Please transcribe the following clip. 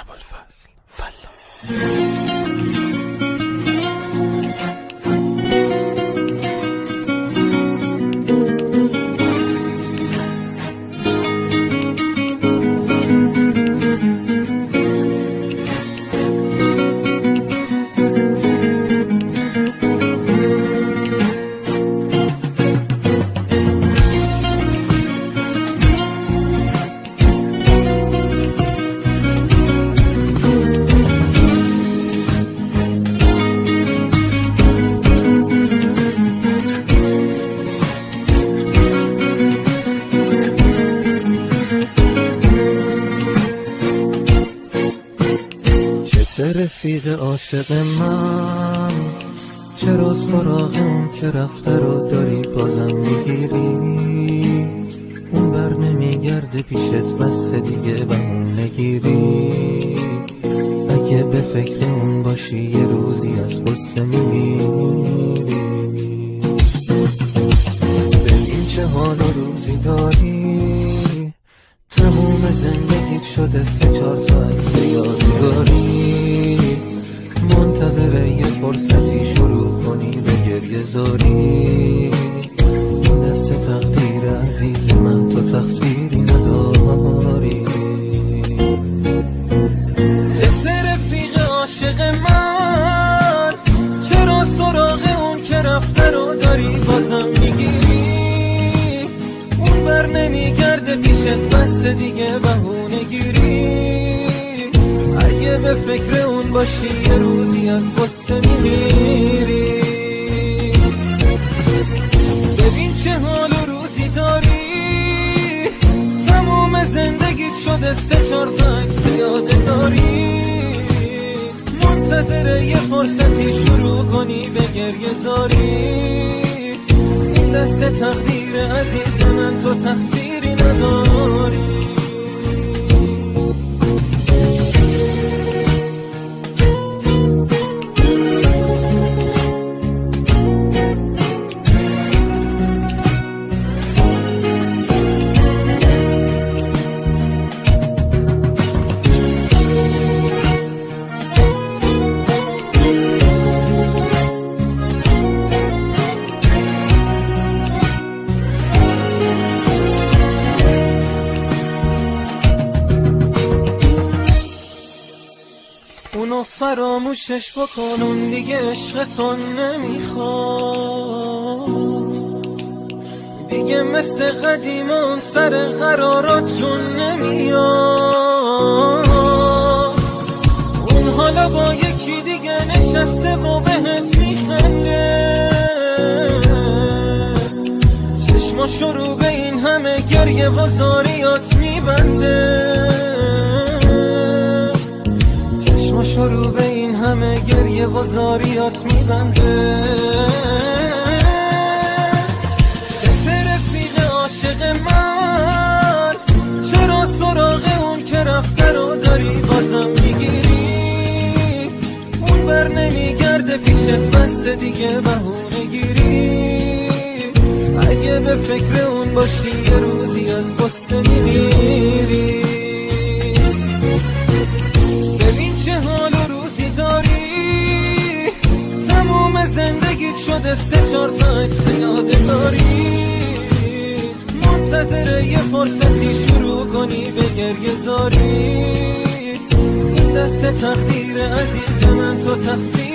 ابوالفضل فلا. رفیق عاشق من، چرا سراغ اون که رفته رو داری بازم میگیری؟ اون بر نمیگرده پیشت، بس دیگه بهونه گیری. اگه به فکر اون باشی یه روزی از غصه میمیری. ببین چه حال و روزی داری، تموم زندگیت شده 3-4 تا عکس یادگاری. منتظر یه فرصتی شروع کنی به گریه زاری. این دست تقدیر عزیز من، تو تقصیری نداری. رفیق عاشق من، چرا سراغ اون که رفته رو داری بازم میگیری؟ اون بر نمیگرده پیشت، بست دیگه بهونه گیری. اگه به فکر اون باشی یه روزی از غصه میمیری. ببین چه حال و روزی داری، تموم زندگیت شده 3-4 تا عکس یادگاری. منتظر یه فرصتی شروع کنی به گریه زاری. این دست تقدیر عزیز من، تو تقصیری نداری. اونو فراموشش بکن، اون دیگه عشقتون نمیخواد دیگه، مثل قدیم اون سر قراراتون نمیاد. اون حالا با یکی دیگه نشسته و بهت میخنده، چشماشو رو به این همه گریه و زاریات میبنده. شروع به این همه گریه و زاریات میبنده. رفیق عاشق من، چرا سراغ اون که رفته رو داری بازم میگیری؟ اون بر نمیگرده پیشت، بست دیگه بهونه گیری. اگه به فکر اون باشی یه روزی از غصه میمیری. تموم زندگیت شده 3-4 تا عکس یادگاری. منتظر یه فرصتی شروع کنی به گریه زاری. این دست تقدیر عزیز من، تو تقصیر